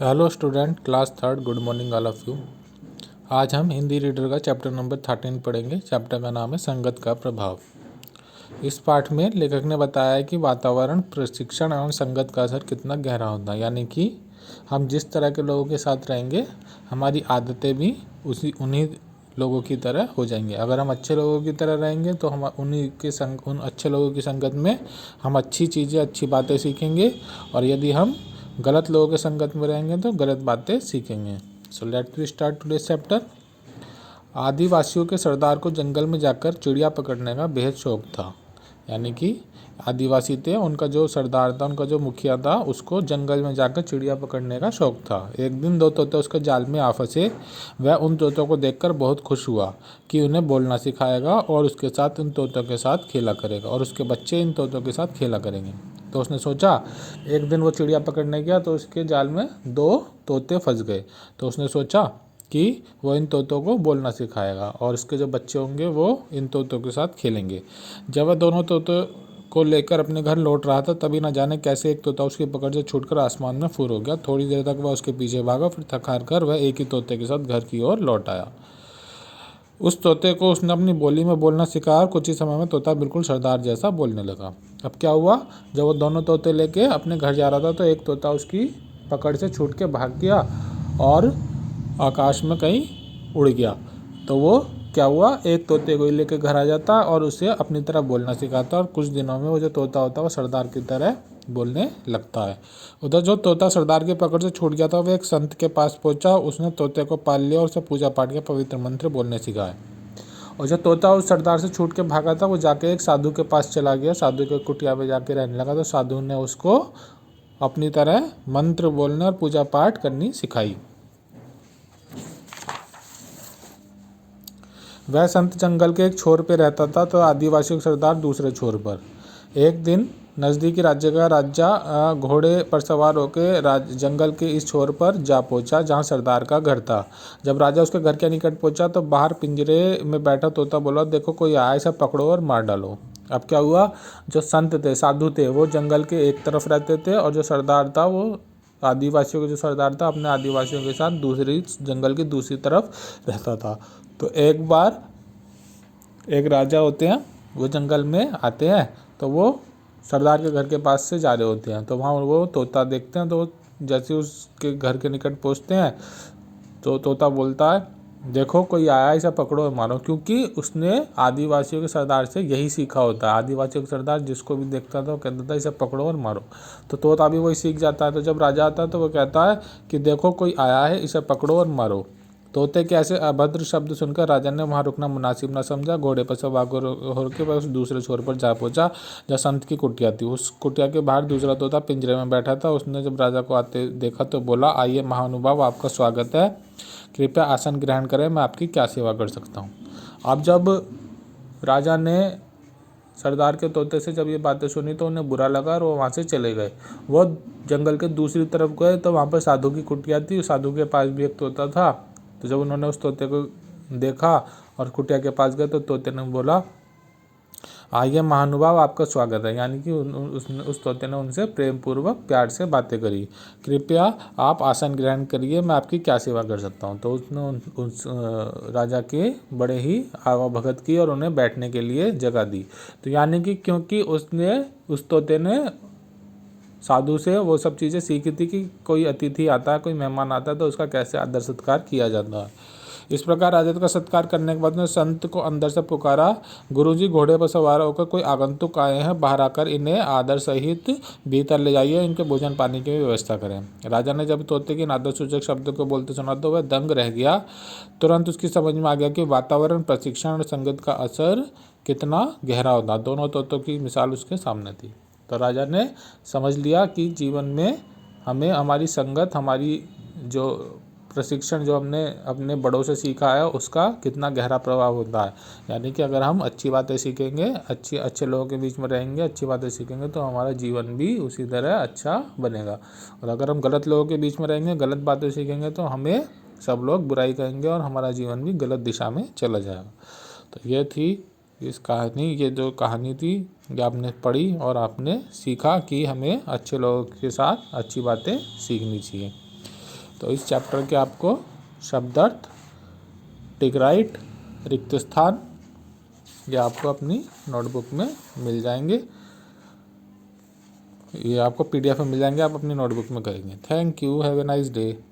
Hello student, class third, good morning all of you. आज हम Hindi reader का chapter number 13 पढ़ेंगे। चैप्टर का नाम है संगत का प्रभाव। इस पाठ में लेखक ने बताया है कि वातावरण, प्रशिक्षण एवं संगत का असर कितना गहरा होता है। यानी कि हम जिस तरह के लोगों के साथ रहेंगे, हमारी आदतें भी उन्हीं लोगों की तरह हो जाएंगे। अगर हम अच्छे लोगों की तरह रहेंगे तो हम उन अच्छे लोगों की संगत में हम अच्छी चीज़ें, अच्छी बातें सीखेंगे, और यदि हम गलत लोगों के संगत में रहेंगे तो गलत बातें सीखेंगे। So let's we start today's chapter. आदिवासियों के सरदार को जंगल में जाकर चिड़िया पकड़ने का बेहद शौक था। यानी कि आदिवासी थे, उनका जो सरदार था, उनका जो मुखिया था, उसको जंगल में जाकर चिड़िया पकड़ने का शौक था। एक दिन दो तोते उसके जाल में आ फंसे। वह उन तोतों को देखकर बहुत खुश हुआ कि उन्हें बोलना सिखाएगा और उसके साथ इन तोतों के साथ खेला करेगा, और उसके बच्चे इन तोतों के साथ खेला करेंगे। तो उसने सोचा, एक दिन वो चिड़िया पकड़ने गया तो उसके जाल में दो तोते फंस गए। तो उसने सोचा कि वो इन तोतों को बोलना सिखाएगा और उसके जो बच्चे होंगे वो इन तोतों के साथ खेलेंगे। जब वह दोनों तोतों को लेकर अपने घर लौट रहा था, तभी न जाने कैसे एक तोता उसकी पकड़ से छूटकर आसमान में फुर हो गया। थोड़ी देर तक वह उसके पीछे भागा, फिर थक हार कर वह एक ही तोते के साथ घर की ओर लौट आया। उस तोते को उसने अपनी बोली में बोलना सिखाया और कुछ ही समय में तोता बिल्कुल सरदार जैसा बोलने लगा। अब क्या हुआ, जब वो दोनों तोते लेके अपने घर जा रहा था तो एक तोता उसकी पकड़ से छूट के भाग गया और आकाश में कहीं उड़ गया। तो वो क्या हुआ, एक तोते को ही लेके घर आ जाता और उसे अपनी तरह बोलना सिखाता, और कुछ दिनों में वो जो तोता होता है वो सरदार की तरह बोलने लगता है। उधर जो तोता सरदार की पकड़ से छूट गया था, वो एक संत के पास पहुंचा। उसने तोते को पाल लिया और उसे पूजा पाठ के पवित्र मंत्र बोलने सिखाए। और जो तोता उस सरदार से छूट के भागा था, वो जाके एक साधु के पास चला गया। साधु के कुटिया में जाके रहने लगा। तो साधु ने उसको अपनी तरह मंत्र बोलने और पूजा पाठ करनी सिखाई। वह संत जंगल के एक छोर पे रहता था, तो आदिवासी सरदार दूसरे छोर पर। एक दिन नज़दीकी राज्य का राजा घोड़े पर सवार होकर जंगल के इस छोर पर जा पहुंचा जहां सरदार का घर था। जब राजा उसके घर के निकट पहुंचा तो बाहर पिंजरे में बैठा तोता बोला, देखो कोई आया, इसे पकड़ो और मार डालो। अब क्या हुआ, जो संत थे, साधु थे, वो जंगल के एक तरफ रहते थे, और जो सरदार था वो आदिवासियों का जो सरदार था अपने आदिवासियों के साथ दूसरी जंगल की दूसरी तरफ रहता था। तो एक बार एक राजा होते हैं, वो जंगल में आते हैं, तो वो सरदार के घर के पास से जा रहे होते हैं। तो वहाँ वो तोता देखते हैं। तो जैसे उसके घर के निकट पहुँचते हैं तो तोता बोलता है, देखो कोई आया, इसे पकड़ो और मारो। क्योंकि उसने आदिवासियों के सरदार से यही सीखा होता है। आदिवासियों के सरदार जिसको भी देखता था वो कहता था, इसे पकड़ो और मारो। तो तोता भी वही सीख जाता है। तो जब राजा आता है तो वो कहता है कि देखो कोई आया है, इसे पकड़ो और मारो। तोते के ऐसे अभद्र शब्द सुनकर राजा ने वहां रुकना मुनासिब न समझा। घोड़े पर सवार होकर वह उस दूसरे छोर पर जा पहुंचा जहाँ संत की कुटिया थी। उस कुटिया के बाहर दूसरा तोता पिंजरे में बैठा था। उसने जब राजा को आते देखा तो बोला, आइए महानुभाव, आपका स्वागत है, कृपया आसन ग्रहण करें, मैं आपकी क्या सेवा कर सकता हूँ। अब जब राजा ने सरदार के तोते से जब ये बातें सुनी तो उन्हें बुरा लगा और वो वहाँ से चले गए। वो जंगल के दूसरी तरफ गए तो वहाँ पर साधु की कुटिया थी। साधु के पास भी एक तोता था। तो जब उन्होंने उस तोते को देखा और कुटिया के पास गए तो तोते ने बोला, आइए महानुभाव, आपका स्वागत है। यानी कि उस तोते ने उनसे प्रेम पूर्वक प्यार से बातें करी। कृपया आप आसन ग्रहण करिए, मैं आपकी क्या सेवा कर सकता हूँ। तो उसने उस राजा के बड़े ही आवाभगत की और उन्हें बैठने के लिए जगह दी। तो यानी कि क्योंकि उस तोते ने साधु से वो सब चीज़ें सीखी थी कि कोई अतिथि आता है, कोई मेहमान आता है तो उसका कैसे आदर सत्कार किया जाता है। इस प्रकार राजा का सत्कार करने के बाद में संत को अंदर से पुकारा, गुरुजी घोड़े पर सवार होकर कोई आगंतुक आए हैं, बाहर आकर इन्हें आदर सहित भीतर ले जाइए, इनके भोजन पानी की व्यवस्था करें। राजा ने जब तोते के आदर सूचक शब्द को बोलते सुना तो वह दंग रह गया। तुरंत उसकी समझ में आ गया कि वातावरण, प्रशिक्षण और संगत का असर कितना गहरा होता। दोनों तोतों की मिसाल उसके सामने थी। तो राजा ने समझ लिया कि जीवन में हमें हमारी संगत, हमारी जो प्रशिक्षण जो हमने अपने बड़ों से सीखा है उसका कितना गहरा प्रभाव होता है। यानी कि अगर हम अच्छी बातें सीखेंगे, अच्छे लोगों के बीच में रहेंगे, अच्छी बातें सीखेंगे तो हमारा जीवन भी उसी तरह अच्छा बनेगा। और अगर हम गलत लोगों के बीच में रहेंगे, गलत बातें सीखेंगे तो हमें सब लोग बुराई कहेंगे और हमारा जीवन भी गलत दिशा में चला जाएगा। तो ये थी ये जो कहानी थी, ये आपने पढ़ी और आपने सीखा कि हमें अच्छे लोगों के साथ अच्छी बातें सीखनी चाहिए। तो इस चैप्टर के आपको शब्दार्थ, टिक राइट, रिक्त स्थान, ये आपको अपनी नोटबुक में मिल जाएंगे। ये आपको PDF में मिल जाएंगे, आप अपनी नोटबुक में करेंगे। Thank you, have a nice day.